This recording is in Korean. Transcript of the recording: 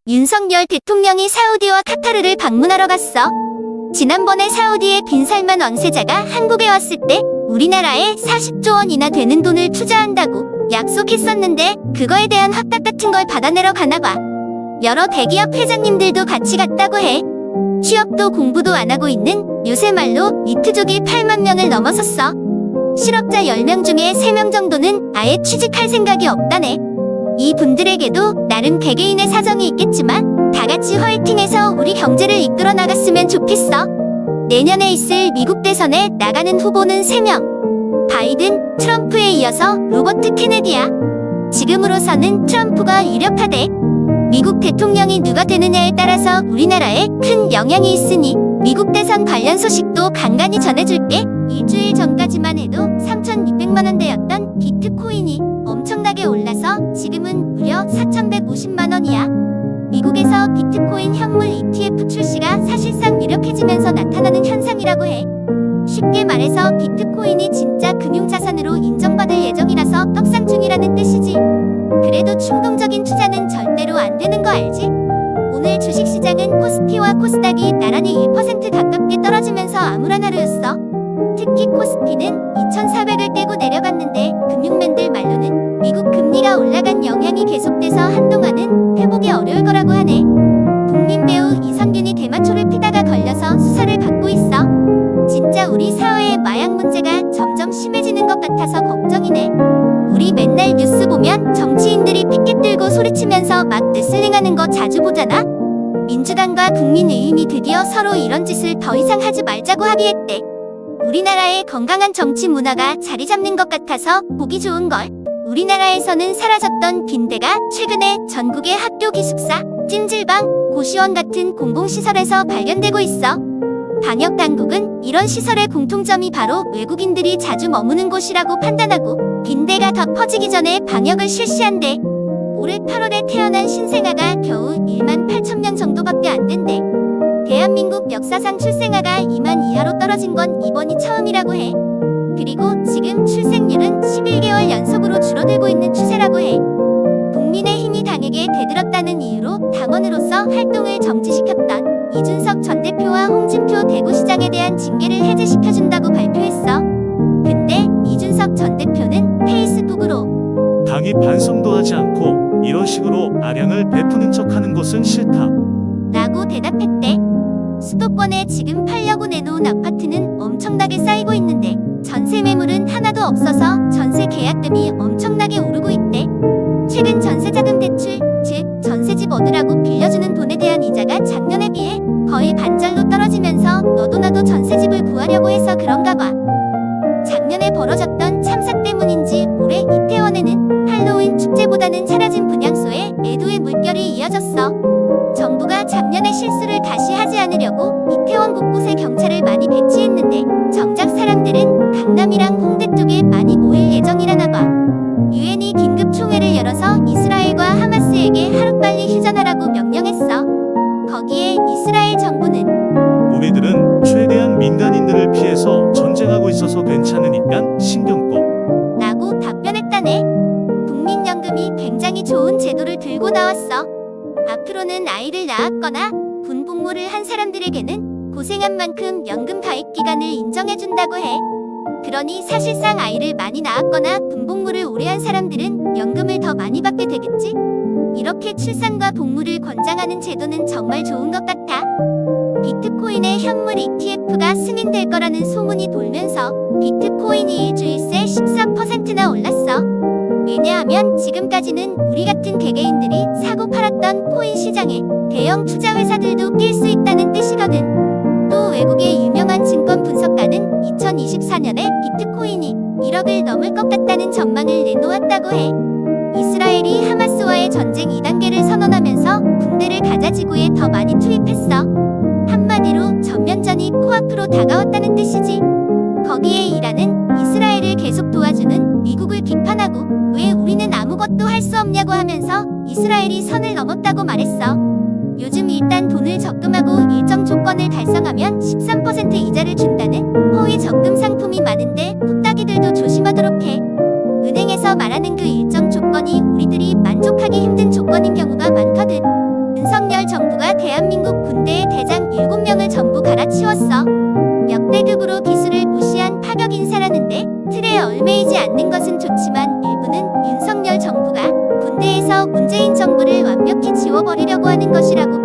윤석열 대통령이 사우디와 카타르를 방문하러 갔어. 지난번에 사우디의 빈 살만 왕세자가 한국에 왔을 때 우리나라에 40조 원이나 되는 돈을 투자한다고 약속했었는데 그거에 대한 확답 같은 걸 받아내러 가나봐. 여러 대기업 회장님들도 같이 갔다고 해. 취업도 공부도 안 하고 있는 요새 말로 니트족이 8만 명을 넘어섰어. 실업자 10명 중에 3명 정도는 아예 취직할 생각이 없다네. 이 분들에게도 나름 개개인의 사정이 있겠지만 다 같이 화이팅해서 우리 경제를 이끌어 나갔으면 좋겠어. 내년에 있을 미국 대선에 나가는 후보는 3명. 바이든, 트럼프에 이어서 로버트 케네디야. 지금으로서는 트럼프가 유력하대. 미국 대통령이 누가 되느냐에 따라서 우리나라에 큰 영향이 있으니 미국 대선 관련 소식도 간간히 전해줄게. 일주일 전까지만 해도 3,200만 원대였던 비트코인이 엄청나게 올라서 지금은 무려 4,150만 원이야. 미국에서 비트코인 현물 ETF 출시가 사실상 유력해지면서 나타나는 현상이라고 해. 쉽게 말해서 비트코인이 진짜 금융자산으로 인정받을 예정이라서 떡상 중이라는 뜻이지. 그래도 충동적인 투자는 절대로 안 되는 거 알지? 오늘 주식시장은 코스피와 코스닥이 나란히 1% 가깝게 떨어지면서 암울한 하루였어. 특히 코스피는 2,400을 깨고 내려갔는데 금융맨들 말로는 미국 금리가 올라간 영향이 계속돼서 한동안은 회복이 어려울 거라고 하네. 국민 배우 이선균이 대마초를 피다가 걸려서 수사를 받고 있어. 진짜 우리 사회의 마약 문제가 점점 심해지는 것 같아서 걱정이네. 우리 맨날 뉴스 보면 정치인들이 피켓 들고 소리치면서 막 레슬링하는 거 자주 보잖아? 민주당과 국민의힘이 드디어 서로 이런 짓을 더 이상 하지 말자고 합의했대. 우리나라의 건강한 정치 문화가 자리 잡는 것 같아서 보기 좋은걸. 우리나라에서는 사라졌던 빈대가 최근에 전국의 학교 기숙사, 찜질방, 고시원 같은 공공시설에서 발견되고 있어. 방역당국은 이런 시설의 공통점이 바로 외국인들이 자주 머무는 곳이라고 판단하고 빈대가 더 퍼지기 전에 방역을 실시한대. 올해 8월에 태어난 신생아가 겨우 1만 8천 명 정도밖에 안 된대. 대한민국 역사상 출생아가 2만 이하로 떨어진 건 이번이 처음이라고 해. 그리고 지금 출생률은 11개월 연속으로 줄어들고 있는 추세라고 해. 국민의힘이 당에게 대들었다는 이유로 당원으로서 활동을 정지시켰던 이준석 전 대표와 홍준표 대구시장에 대한 징계를 해제시켜준다고 발표했어. 근데 이준석 전 대표는 페이스북으로 당이 반성도 하지 않고 이런 식으로 아량을 베푸는 척하는 것은 싫다 라고 대답했대. 수도권에 지금 팔려고 내놓은 아파트는 엄청나게 쌓이고 있는데 전세 매물은 하나도 없어서 전세 계약금이 엄청나게 오르고 있대. 최근 전세자금 대출, 즉 전세집 얻으라고 빌려주는 돈에 대한 이자가 작년에 비해 거의 반절로 떨어지면서 너도 나도 전세집을 구하려고 해서 그런가 봐. 작년에 벌어졌던 참사 때문인지 올해 이태원에는 할로윈 축제보다는 사라진 분향소에 애도의 물결이 이어졌어. 정부가 작년의 실수를 다시 하지 않으려고 이태원 곳곳에 경찰을 많이 배치했는데 정작 사람들은 강남이랑 홍대 쪽에 많이 모일 예정이라나 봐. 유엔이 긴급 총회를 열어서 이스라엘과 하마스에게 하루빨리 휴전하라고 명령했어. 거기에 이스라엘 정부는 우리들은 최대한 민간인들을 피해서 전쟁하고 있어서 괜찮으니까 신경 꺼 라고 답변했다네. 국민연금이 굉장히 좋은 제도를 들고 나왔어. 앞으로는 아이를 낳았거나 군 복무를 한 사람들에게는 고생한 만큼 연금 가입 기간을 인정해준다고 해. 그러니 사실상 아이를 많이 낳았거나 군 복무를 오래 한 사람들은 연금을 더 많이 받게 되겠지? 이렇게 출산과 복무를 권장하는 제도는 정말 좋은 것 같아. 비트코인의 현물 ETF가 승인될 거라는 소문이 돌면서 비트코인이 일주일 새 14%나 올랐어. 왜냐하면 지금까지는 우리 같은 개개인들이 사고 팔았던 코인 시장에 대형 투자 회사들도 낄 수 있다는 뜻이거든. 또 외국의 유명한 증권 분석가는 2024년에 비트코인이 1억을 넘을 것 같다는 전망을 내놓았다고 해. 이스라엘이 하마스와의 전쟁 2단계를 선언하면서 군대를 가자 지구에 더 많이 투입했어. 한마디로 전면전이 코앞으로 다가왔다는 뜻이지. 거기에 이란은 이스라엘을 계속 도와주는 미국을 비판하고 왜 우리는 아무것도 할 수 없냐고 하면서 이스라엘이 선을 넘었다고 말했어. 요즘 일단 돈을 적금하고 일정 조건을 달성하면 13% 이자를 준다는 허위 적금 상품이 많은데 후딱이들도 조심하도록 해. 은행에서 말하는 그 일정 조건이 우리들이 만족하기 힘든 조건인 경우가 많거든. 은성 대한민국 군대의 대장 7명을 전부 갈아치웠어. 역대급으로 기술을 무시한 파격 인사라는데 틀에 얽매이지 않는 것은 좋지만 일부는 윤석열 정부가 군대에서 문재인 정부를 완벽히 지워버리려고 하는 것이라고